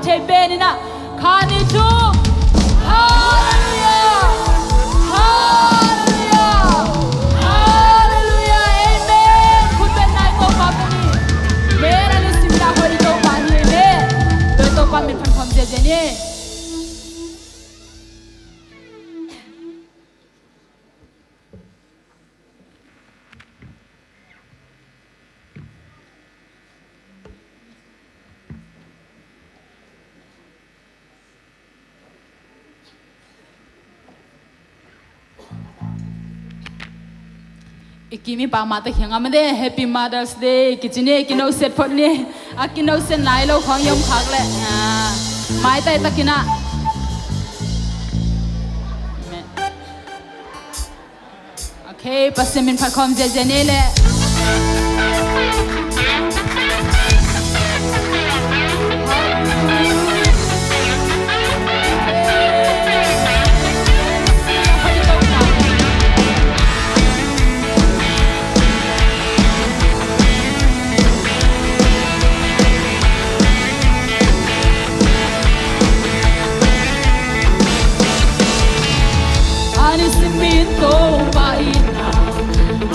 เทเบนินะคานิจูฮาเลลูยาฮาเลลูยาฮาเลลูยาเอเมนคุณเป็นนายโตปาปนีเมราลิสิมดาฮอริโตปานีเมโดยโตปามินพันความเจเจเนIkimi pa mata hinga made Happy Mother's Day kichine kino set photni akino sen lai lo khong yom khak le mai tai takina Okay pasimin pha khom je ne le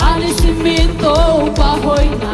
Alisimito pa hoina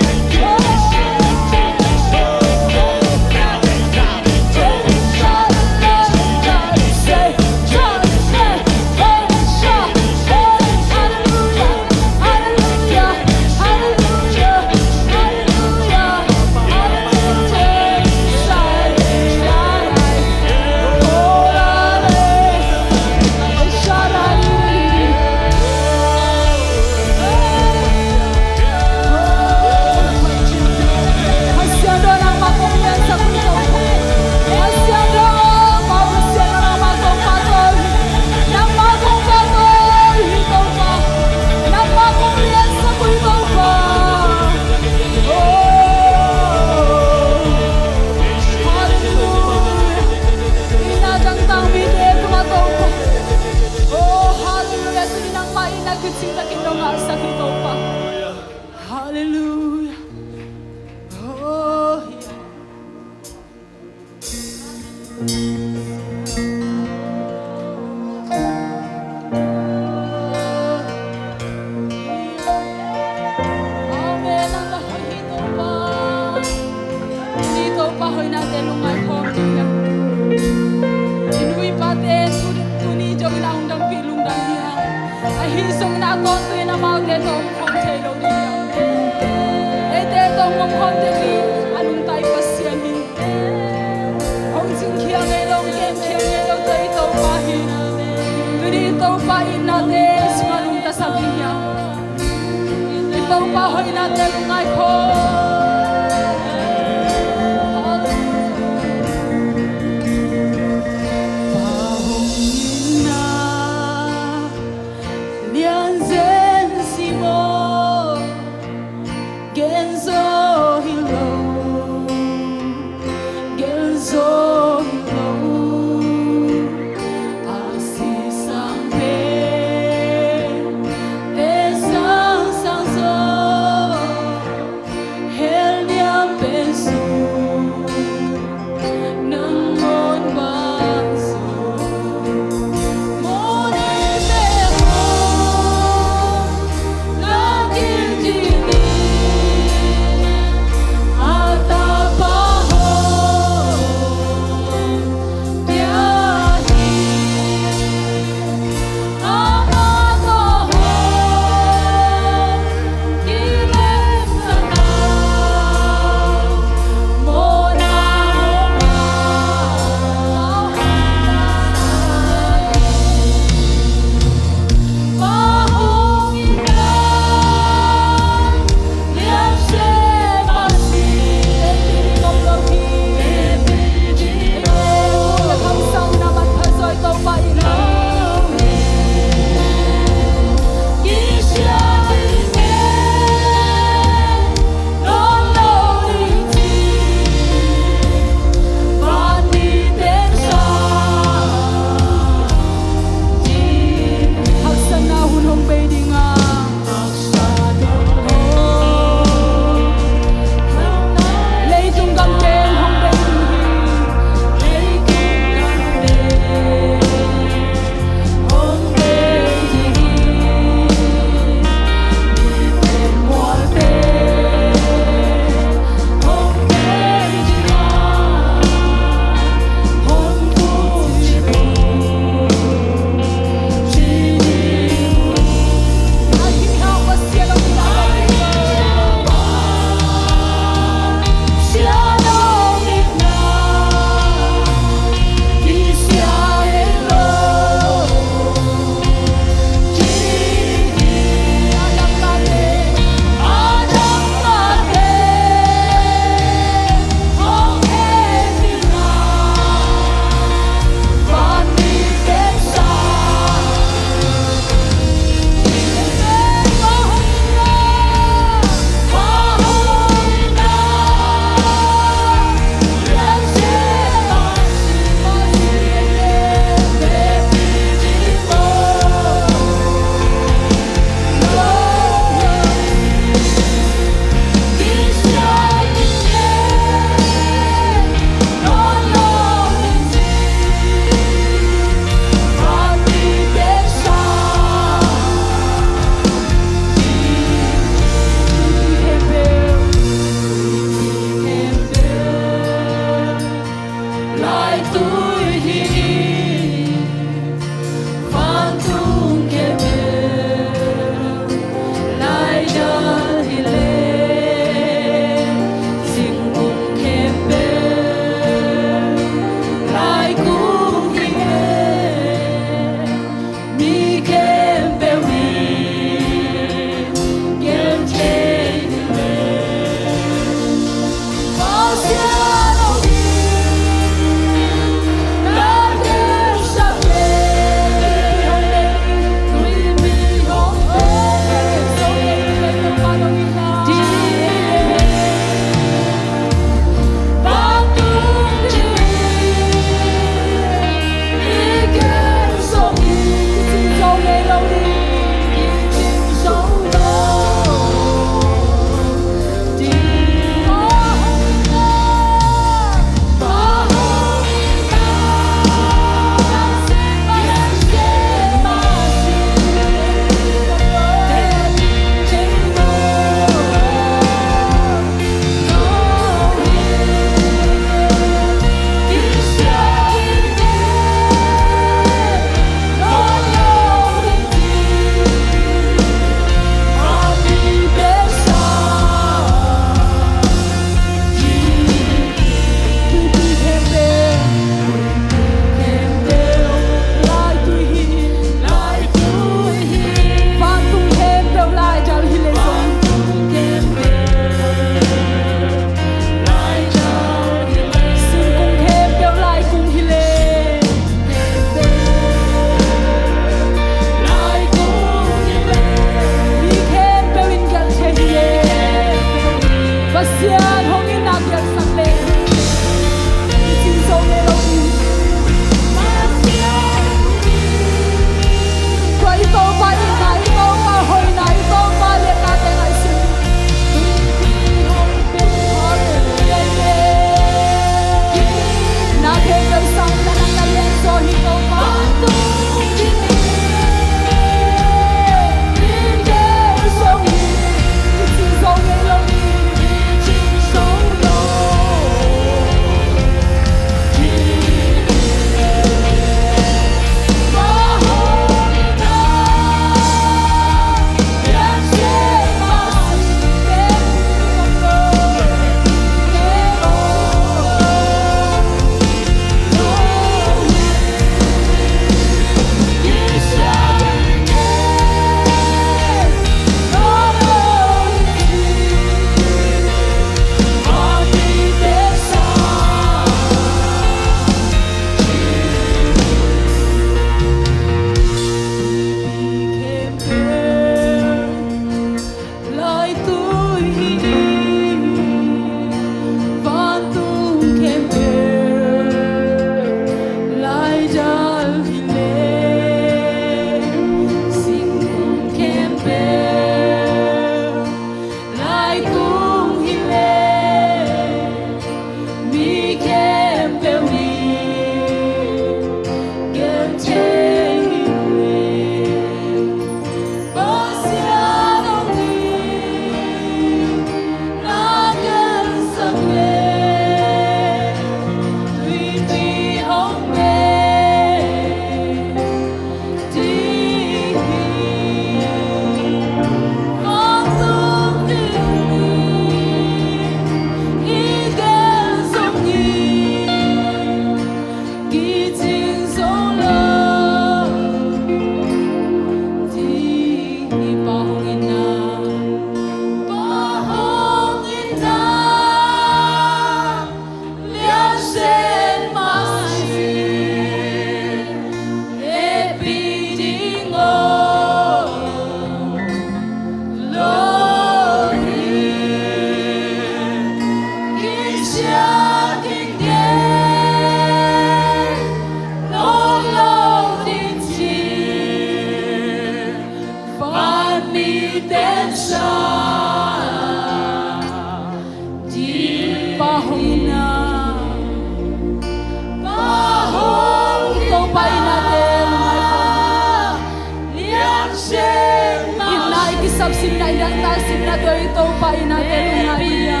kapsim na ilang tasim na to ito pa inatin na iya.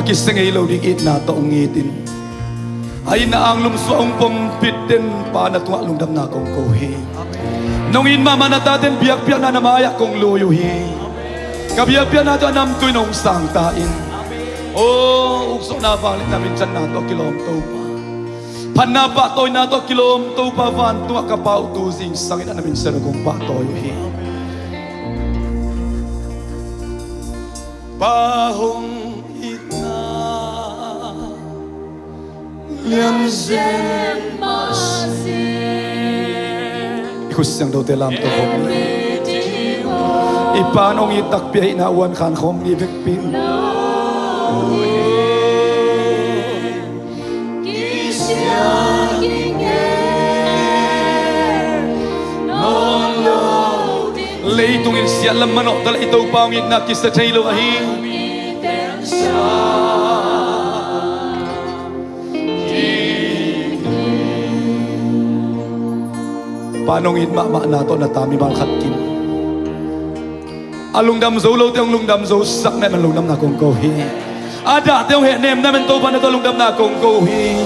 Agis ng ilaw digit na taong ngitin. Ay na ang lumsuang pampitin pa na tungalungdam na kong kuhi. Nung inmama na tatin biyak-biyak na namaya kong luyuhi. Kabiyak-biyak na ito anam to'y nung sangtain. O ukso na valit namin dyan na ito kilomto pa. Panapatoy na ito kilomto pa van tuwa kapaw tusing sangin na namin sa nagong patoyuhi. Bahong Kusang daw telam to kong ipanong itakbiya inawan kan kong ibigpin Leitungin siya lamanok dala ito pangit na kisa chaylo ahin Panong inmama nato na tami malkatkin. Alungdam zolo tiyong lungdam zo sak na lungdam na kong kohi. Ada tiyong henem namin to pa na to lungdam na kong kohi.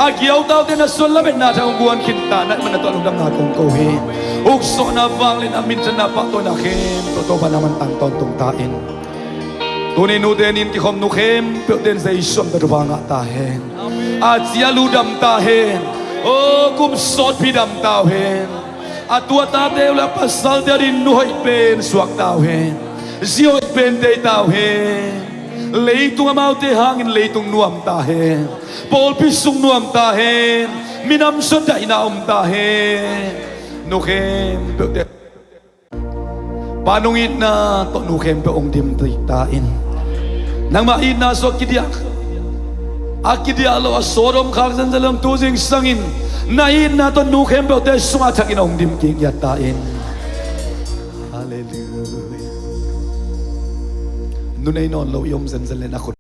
Agyaw tao din na sulamin na tiyong buwan kinta na man na to lungdam na kong kohi. Ukso na vanglin amin sa napato na kim. Totoo ba naman tang tontong tain. Tunay nudenin kikom nukem pioten sa isom darwanga tahen. At siya ludam tahen. Oh kumsot pidam tahen. At watate ula pasal dari nuhoy pen suak tahen. Siyoy pen day tahen. Leitung amaw te hangin leitung nuam tahen. Paul pisung nuam tahen. Minam soday na tahen. Nukem pioten. Panungit na to nukem peong dimtritain. Nang main na so kidiak. Akidialo asorom kaksan dalam tuzing sangin. Nain na to nukem peong sumatak inaong dimking yatain. Hallelujah. Nunay non lo yom zanzalin ako.